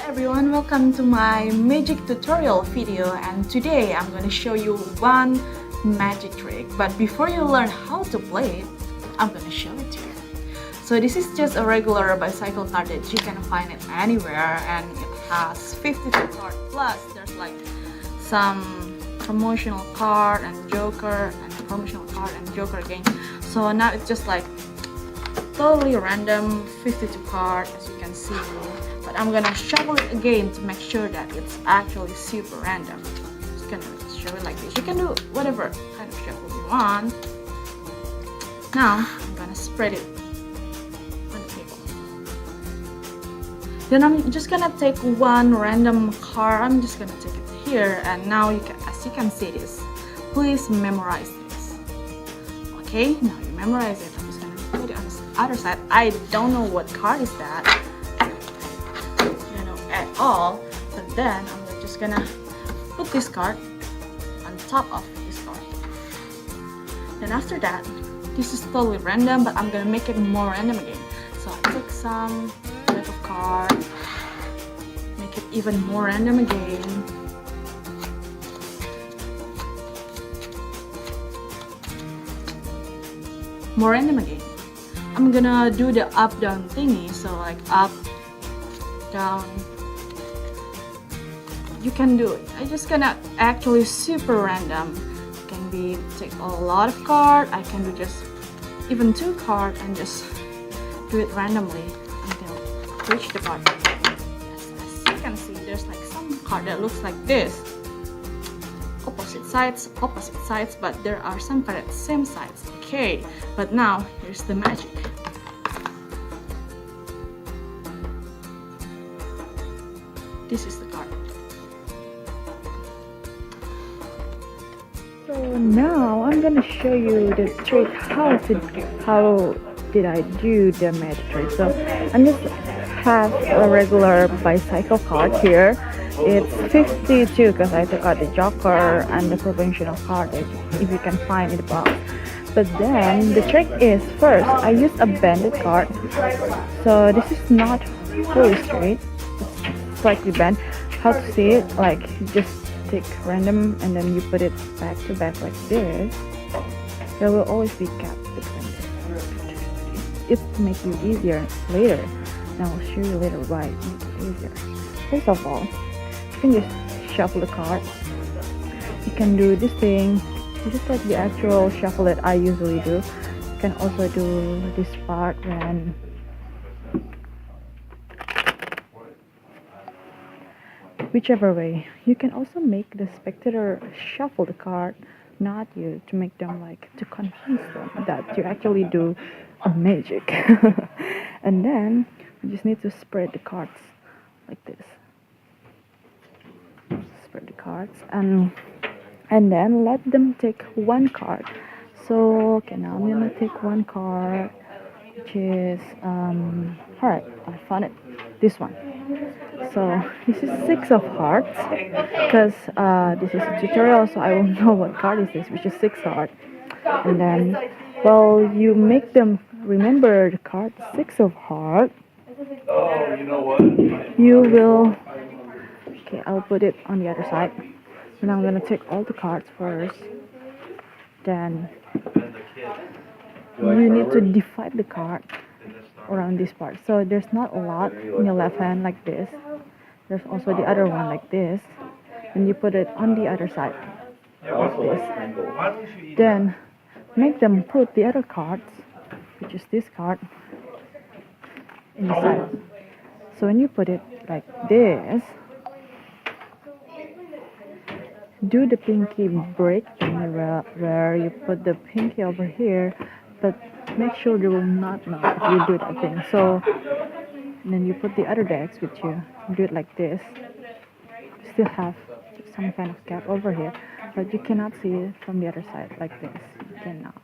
everyone, welcome to my magic tutorial video, and today I'm going to show you one magic trick. But before you learn how to play it, I'm going to show it to you. So this is just a regular bicycle card that you can find it anywhere, and it has 52 cards plus there's like some promotional card and joker and promotional card and joker again. So now it's just like totally random 52 cards as you can see. But I'm gonna shuffle it again to make sure that it's actually super random. Just gonna show it like this. You can do whatever kind of shuffle you want. Now I'm gonna spread it on the table. Then I'm just gonna take one random card. I'm just gonna take it here, and now you can, as you can see this, please memorize this. Okay, now you memorize it. I'm just gonna put it on the other side. I don't know what card is that at all, but then I'm just gonna put this card on top of this card. Then after that, this is totally random, but I'm gonna make it more random again. So I take some deck of cards, make it even more random again. More random again. I'm gonna do the up down thingy, so like up, down. You can do it. I'm just gonna actually super random. It can be take a lot of cards. I can do just even 2 cards and just do it randomly until reach the card. Yes, as you can see, there's like some card that looks like this. Opposite sides, but there are some cards at same sides. Okay, but now here's the magic. This is the card. So now I'm gonna show you the trick how did I do the magic trick. So I just have a regular bicycle card here. It's 52 because I took out the joker and the provincial card if you can find in the box. But then the trick is, first I use a banded card. So this is not fully straight, it's slightly bent. How to see it? Like you just take random and then you put it back to back like this. There will always be gaps between this. It's to make you easier later. And I'll show you later why it makes it easier. First of all, you can just shuffle the cards. You can do this thing just like the actual shuffle that I usually do. You can also do this part when whichever way. You can also make the spectator shuffle the card, not you, to make them like to convince them that you actually do a magic. And then you just need to spread the cards like this. Spread the cards and then let them take one card. So okay, now I'm gonna take one card, which is alright, I found it. This one. So this is 6 of hearts because this is a tutorial, so I won't know what card is this, which is 6 hearts. And then, well, you make them remember the card 6 of hearts. Oh, you know what? You will. Okay, I'll put it on the other side. And I'm gonna take all the cards first. Then you need to divide the card around this part. So there's not a lot in your left hand like this. There's also the other one like this. And you put it on the other side like this. Then make them put the other cards, which is this card, in the side. So when you put it like this, do the pinky break where you put the pinky over here, but make sure they will not know if you do that thing. So then you put the other decks with you, do it like this. Still have some kind of gap over here, but you cannot see it from the other side like this. You cannot.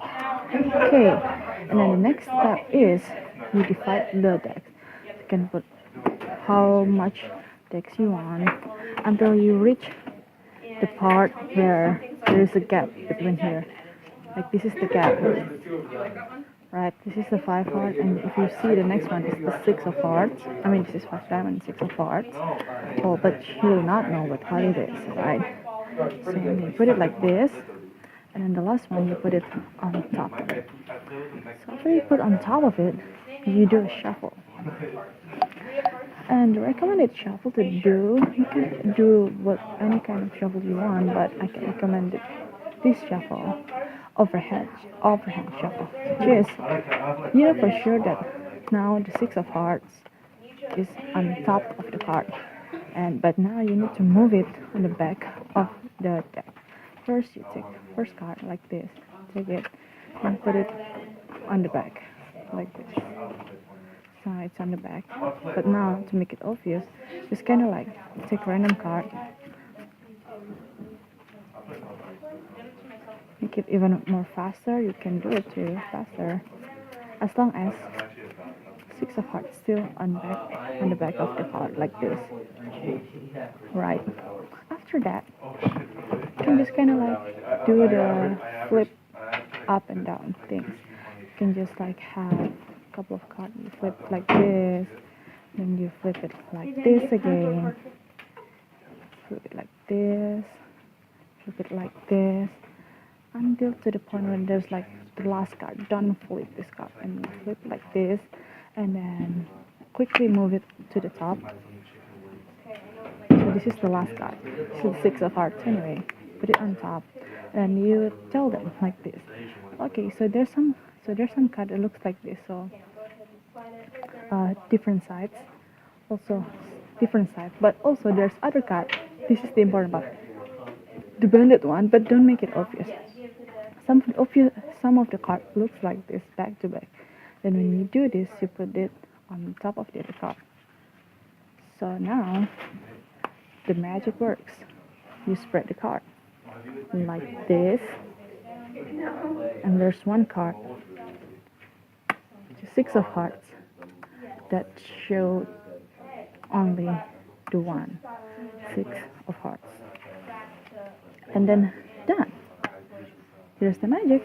Okay, and then the next step is you divide the decks. You can put how much decks you want until you reach the part where there is a gap between here. Like this is the gap right? This is the five heart, and if you see the next one is the six of hearts. I mean, this is five diamonds, six of hearts. Oh, but you will not know what heart it is, right? So you put it like this, and then the last one you put it on top of it. So after you put on top of it, you do a shuffle. And the recommended shuffle to do, you can do what any kind of shuffle you want, but I can recommend this shuffle, overhead, overhand shuffle. Just you know for sure that now the six of hearts is on top of the card, and but now you need to move it on the back of the deck. First you take first card like this, take it and put it on the back like this. So it's on the back. But now to make it obvious, just kind of like take random card, make it even more faster. You can do it too faster, as long as six of hearts still on the back of the card like this. Right. After that, you can just kind of like do the flip up and down things. You can just like have a couple of cards. You flip like this, then you flip it like this again. Flip it like this. Flip it like this. Until to the point when there's like the last card. Don't flip this card and you flip like this, and then quickly move it to the top. So this is the last card. This is the six of hearts anyway. Put it on top, and you tell them like this. Okay, so there's some card that looks like this. So different sides, also different sides. But also there's other card. This is the important part. The banded one, but don't make it obvious. Some of the card looks like this back to back. Then when you do this, you put it on top of the other card. So now the magic works. You spread the card like this, and there's one card, the six of hearts, that show only the one, six of hearts, and then done. Here's the magic.